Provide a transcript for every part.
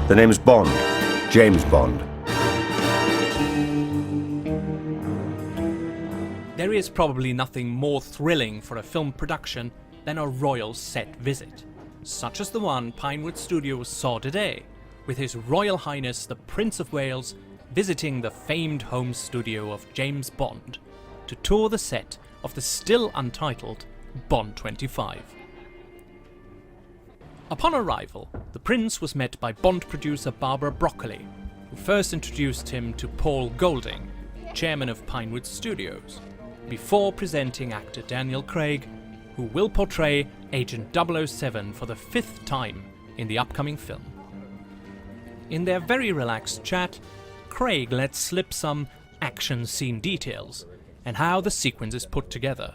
The name's Bond, James Bond. There is probably nothing more thrilling for a film production than a royal set visit, such as the one Pinewood Studios saw today, with His Royal Highness the Prince of Wales visiting the famed home studio of James Bond to tour the set of the still untitled Bond 25. Upon arrival, the Prince was met by Bond producer Barbara Broccoli, who first introduced him to Paul Golding, chairman of Pinewood Studios, before presenting actor Daniel Craig, who will portray Agent 007 for the 5th time in the upcoming film. In their very relaxed chat, Craig let slip some action scene details and how the sequence is put together.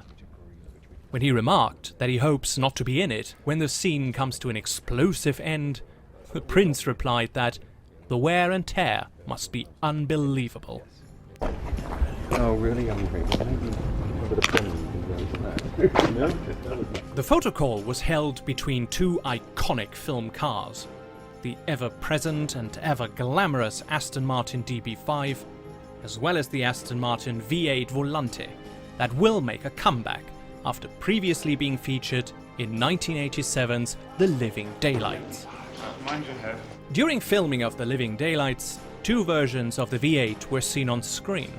When he remarked that he hopes not to be in it when the scene comes to an explosive end, the Prince replied that the wear and tear must be unbelievable. Oh, really hungry. The photo call was held between two iconic film cars, the ever-present and ever-glamorous Aston Martin DB5, as well as the Aston Martin V8 Volante, that will make a comeback after previously being featured in 1987's The Living Daylights. Mind your head. During filming of The Living Daylights, two versions of the V8 were seen on screen.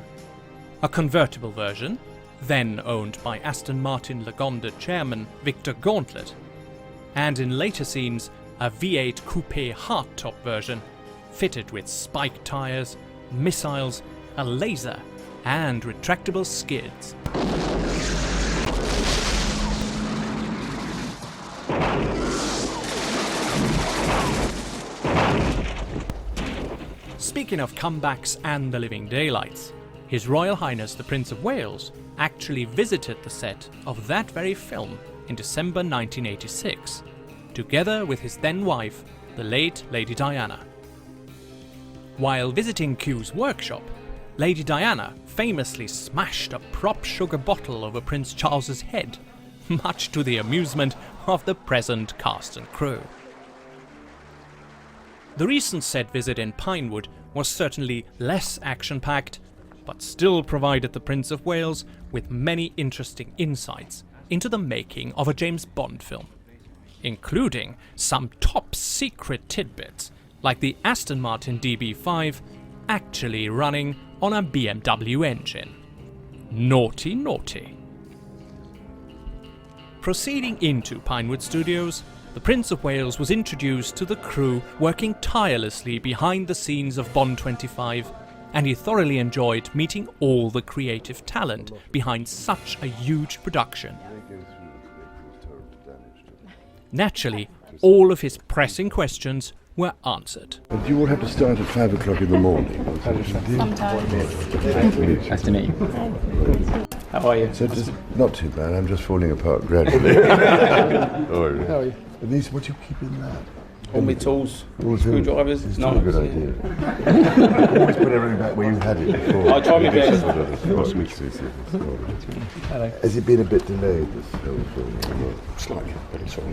A convertible version, then owned by Aston Martin Lagonda chairman Victor Gauntlet, and in later scenes a V8 coupe hardtop version fitted with spike tyres, missiles, a laser and retractable skids. Speaking of comebacks and The Living Daylights, His Royal Highness the Prince of Wales actually visited the set of that very film in December 1986, together with his then wife, the late Lady Diana. While visiting Q's workshop, Lady Diana famously smashed a prop sugar bottle over Prince Charles's head, much to the amusement of the present cast and crew. The recent set visit in Pinewood was certainly less action-packed, but still provided the Prince of Wales with many interesting insights into the making of a James Bond film, including some top-secret tidbits like the Aston Martin DB5 actually running on a BMW engine. Naughty, naughty. Proceeding into Pinewood Studios, the Prince of Wales was introduced to the crew working tirelessly behind the scenes of Bond 25, and he thoroughly enjoyed meeting all the creative talent behind such a huge production. Naturally, all of his pressing questions were answered. Do you all have to start at 5 o'clock in the morning? Sometimes. Nice to meet you. How are you? So just, not too bad, I'm just falling apart gradually. How are you? At least what do you keep in that? All my tools, All screwdrivers. It's not a good idea. Always put everything back where you had it before. I'll try my best. Hello. Has it been a bit delayed, this whole film? Slightly, but it's all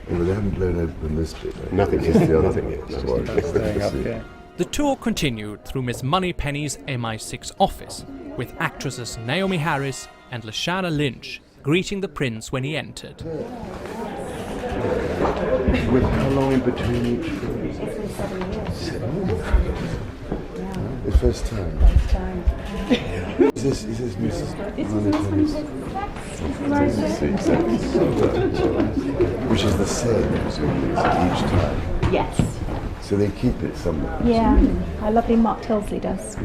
Well, they haven't blown open this bit. Nothing It's yet. the other Nothing one. yet. That's why it's Staying up, yeah. The tour continued through Miss Moneypenny's MI6 office, with actresses Naomi Harris and Lashana Lynch greeting the Prince when he entered. With how long in between each film? 7 years. The first time. Is this Mrs. Moneypenny's? Which is the same each time. Yes. So they keep it somewhere. Yeah. How lovely Mark Tilsley does.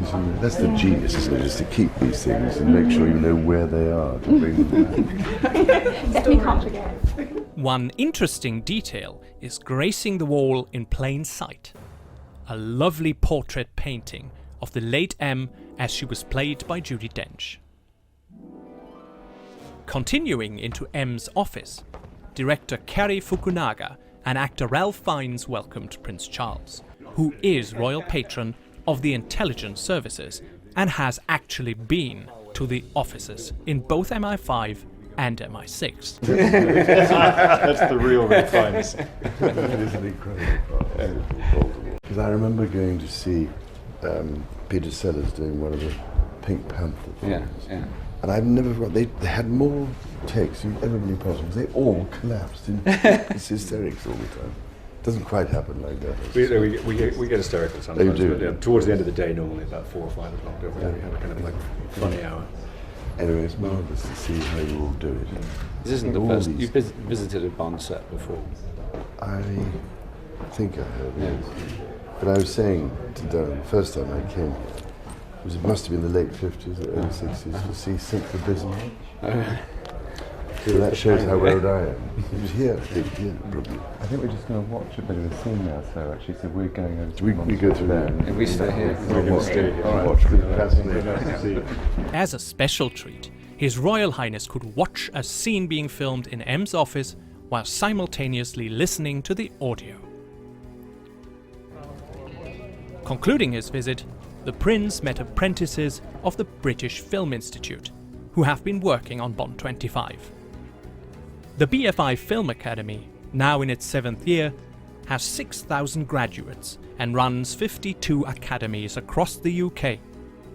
That's the genius, isn't it? Is to keep these things and make sure you know where they are to bring them back. Definitely can't forget. One interesting detail is gracing the wall in plain sight. A lovely portrait painting of the late M as she was played by Judi Dench. Continuing into M's office, director Cary Fukunaga and actor Ralph Fiennes welcomed Prince Charles, who is royal patron of the intelligence services and has actually been to the offices in both MI5 and MI6. That's the real Ralph Fiennes. That is an incredible part. Because I remember going to see Peter Sellers doing one of the Pink Panther films. Yeah. And I've never forgot, they had more takes than ever been possible. They all collapsed in hysterics all the time. Doesn't quite happen like that. We get hysterical sometimes. They do. But, towards the end of the day, normally about 4 or 5 o'clock, don't we? We have a kind of like funny hour. Anyway, it's marvellous to see how you all do it. This isn't the All first. these- You've visited a Bond set before. I think I have, yes. But I was saying to Darren, the first time I came here, it must have been the late 50s or early 60s, to see Sink the Bismarck. So that shows how old I am. It was here, probably. I think we're just going to watch a bit of a scene now, so actually, so we're going over to We go through there. If we stay here, We'll watch. Fascinating. As a special treat, His Royal Highness could watch a scene being filmed in M's office while simultaneously listening to the audio. Concluding his visit, the Prince met apprentices of the British Film Institute, who have been working on Bond 25. The BFI Film Academy, now in its 7th year, has 6,000 graduates and runs 52 academies across the UK,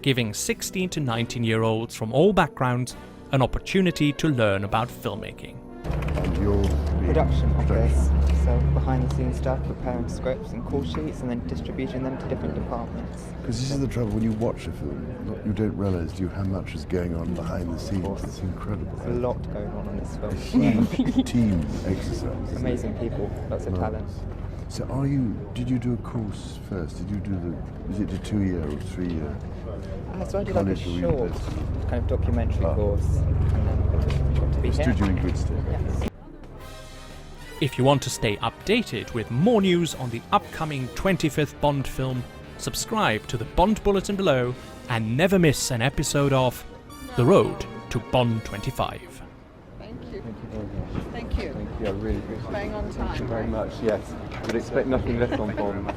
giving 16 to 19-year-olds from all backgrounds an opportunity to learn about filmmaking. And you're Production office, so behind the scenes stuff, preparing scripts and call sheets and then distributing them to different departments. because this is the trouble when you watch a film, you don't realise how much is going on behind the scenes. It's incredible. There's a lot going on this film. Huge team exercise. Amazing people, lots of talent. So did you do a course first? Did you do is it a 2-year or 3-year? So I did like a College or short university? kind of documentary course and then got to be here. Stood you in good stead. Yes. If you want to stay updated with more news on the upcoming 25th Bond film, subscribe to the Bond Bulletin below and never miss an episode of The Road to Bond 25. Thank you. Thank you. Thank you, I really appreciate it. Staying on time. Thank you very much, yes. Would expect nothing less on Bond.